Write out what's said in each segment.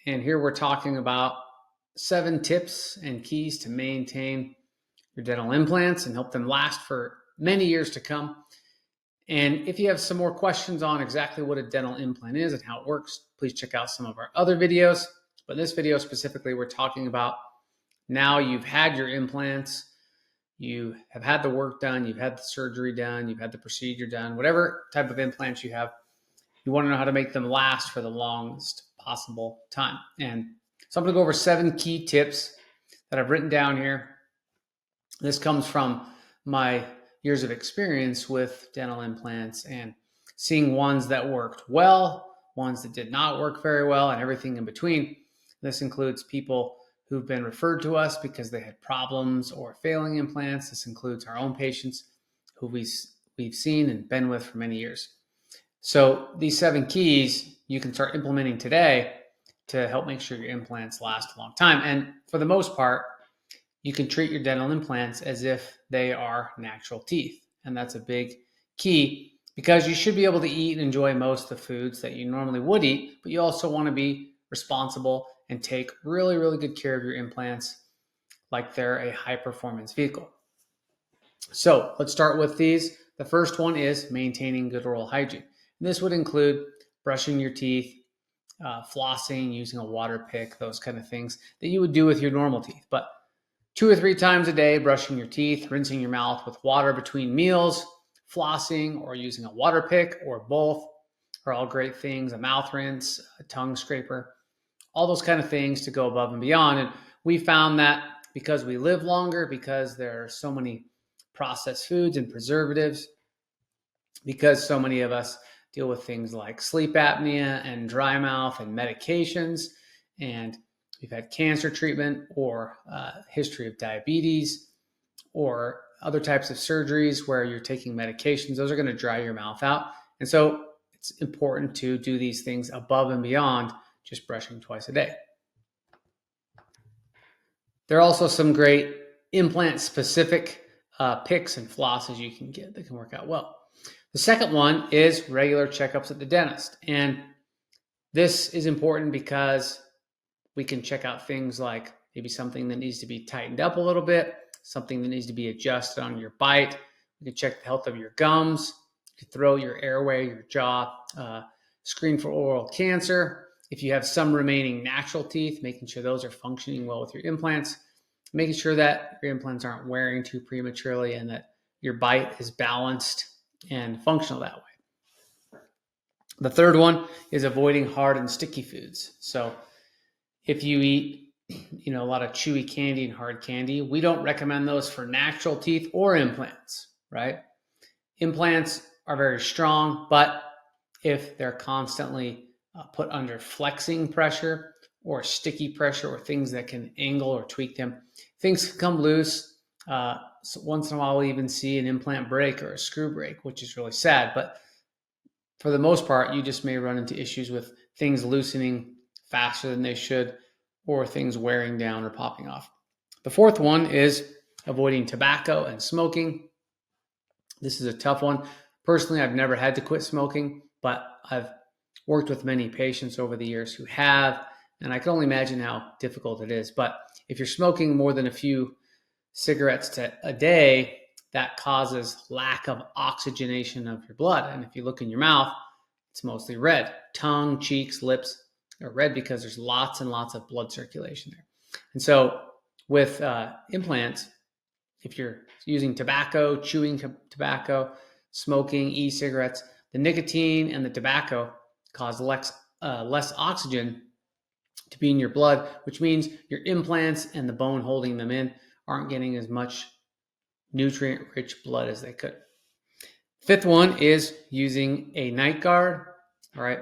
and here we're talking about 7 tips and keys to maintain your dental implants and help them last for many years to come. And if you have some more questions on exactly what a dental implant is and how it works, please check out some of our other videos. But in this video specifically, we're talking about now you've had your implants, you have had the work done, you've had the surgery done, you've had the procedure done, whatever type of implants you have, you want to know how to make them last for the longest possible time. And so I'm going to go over 7 key tips that I've written down here. This comes from my years of experience with dental implants and seeing ones that worked well, ones that did not work very well, and everything in between. This includes people who've been referred to us because they had problems or failing implants. This includes our own patients who we've seen and been with for many years. So these 7 keys you can start implementing today to help make sure your implants last a long time. And for the most part, you can treat your dental implants as if they are natural teeth. And that's a big key because you should be able to eat and enjoy most of the foods that you normally would eat, but you also want to be responsible and take really, really good care of your implants like they're a high-performance vehicle. So let's start with these. The first one is maintaining good oral hygiene. And this would include brushing your teeth, flossing, using a water pick, those kind of things that you would do with your normal teeth. But 2 or 3 times a day, brushing your teeth, rinsing your mouth with water between meals, flossing, or using a water pick, or both are all great things. A mouth rinse, a tongue scraper, all those kind of things to go above and beyond. And we found that because we live longer, because there are so many processed foods and preservatives, because so many of us deal with things like sleep apnea and dry mouth and medications, and we've had cancer treatment or history of diabetes or other types of surgeries where you're taking medications, those are going to dry your mouth out. And so it's important to do these things above and beyond just brushing twice a day. There are also some great implant-specific picks and flosses you can get that can work out well. The second one is regular checkups at the dentist. And this is important because we can check out things like maybe something that needs to be tightened up a little bit, something that needs to be adjusted on your bite. We can check the health of your gums, your throat, your airway, your jaw, screen for oral cancer. If you have some remaining natural teeth, making sure those are functioning well with your implants, making sure that your implants aren't wearing too prematurely and that your bite is balanced and functional that way. The third one is avoiding hard and sticky foods. So if you eat, a lot of chewy candy and hard candy, we don't recommend those for natural teeth or implants, right? Implants are very strong, but if they're constantly put under flexing pressure or sticky pressure or things that can angle or tweak them, things can come loose. So once in a while, we even see an implant break or a screw break, which is really sad. But for the most part, you just may run into issues with things loosening faster than they should or things wearing down or popping off. The fourth one is avoiding tobacco and smoking. This is a tough one. Personally, I've never had to quit smoking, but I've worked with many patients over the years who have, and I can only imagine how difficult it is. But if you're smoking more than a few cigarettes a day, that causes lack of oxygenation of your blood. And if you look in your mouth, it's mostly red. Tongue, cheeks, lips are red because there's lots and lots of blood circulation there. And so with implants, if you're using tobacco, chewing tobacco, smoking, e-cigarettes, the nicotine and the tobacco cause less oxygen to be in your blood, which means your implants and the bone holding them in aren't getting as much nutrient-rich blood as they could. Fifth one is using a night guard. All right.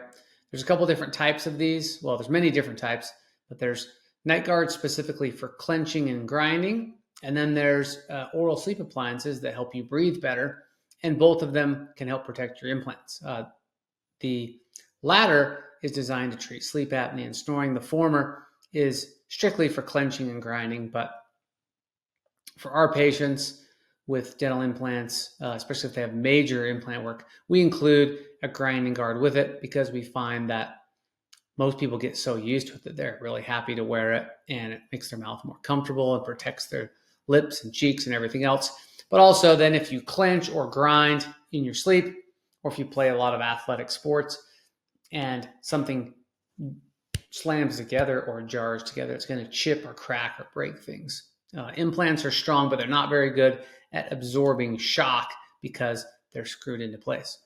There's a couple different types of these. Well, there's many different types, but there's night guards specifically for clenching and grinding. And then there's oral sleep appliances that help you breathe better. And both of them can help protect your implants. The latter is designed to treat sleep apnea and snoring. The former is strictly for clenching and grinding. But for our patients with dental implants, especially if they have major implant work, we include a grinding guard with it because we find that most people get so used to it that they're really happy to wear it, and it makes their mouth more comfortable and protects their lips and cheeks and everything else. But also then if you clench or grind in your sleep, or if you play a lot of athletic sports and something slams together or jars together, it's going to chip or crack or break things. Implants are strong, but they're not very good at absorbing shock because they're screwed into place.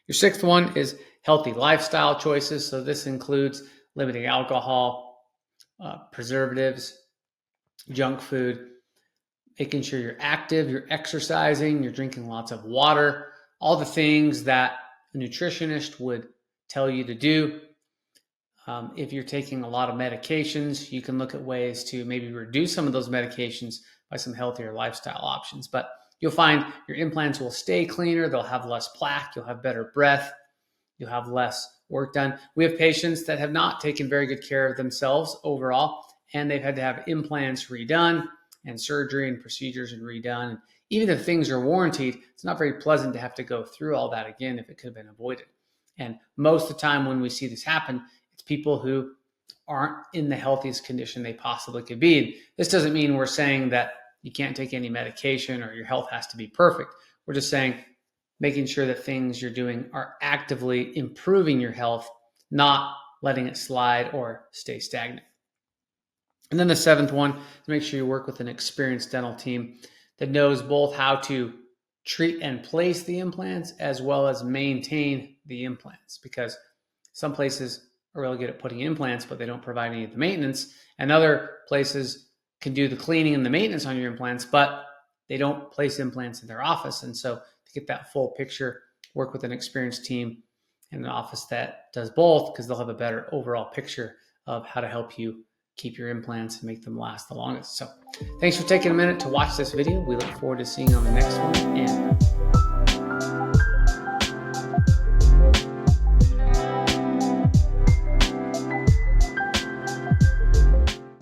Your sixth one is healthy lifestyle choices. So this includes limiting alcohol, preservatives, junk food, making sure you're active, you're exercising, you're drinking lots of water, all the things that a nutritionist would tell you to do. If you're taking a lot of medications, you can look at ways to maybe reduce some of those medications by some healthier lifestyle options. But you'll find your implants will stay cleaner, they'll have less plaque, you'll have better breath, you'll have less work done. We have patients that have not taken very good care of themselves overall, and they've had to have implants redone and surgery and procedures and redone. And even if things are warranted, it's not very pleasant to have to go through all that again if it could have been avoided. And most of the time when we see this happen, it's people who aren't in the healthiest condition they possibly could be. And this doesn't mean we're saying that you can't take any medication or your health has to be perfect. We're just saying making sure that things you're doing are actively improving your health, not letting it slide or stay stagnant. And then the seventh one is make sure you work with an experienced dental team that knows both how to treat and place the implants as well as maintain the implants, because some places are really good at putting implants, but they don't provide any of the maintenance. And other places can do the cleaning and the maintenance on your implants, but they don't place implants in their office. And so to get that full picture, work with an experienced team in an office that does both, because they'll have a better overall picture of how to help you keep your implants and make them last the longest. So thanks for taking a minute to watch this video. We look forward to seeing you on the next one, and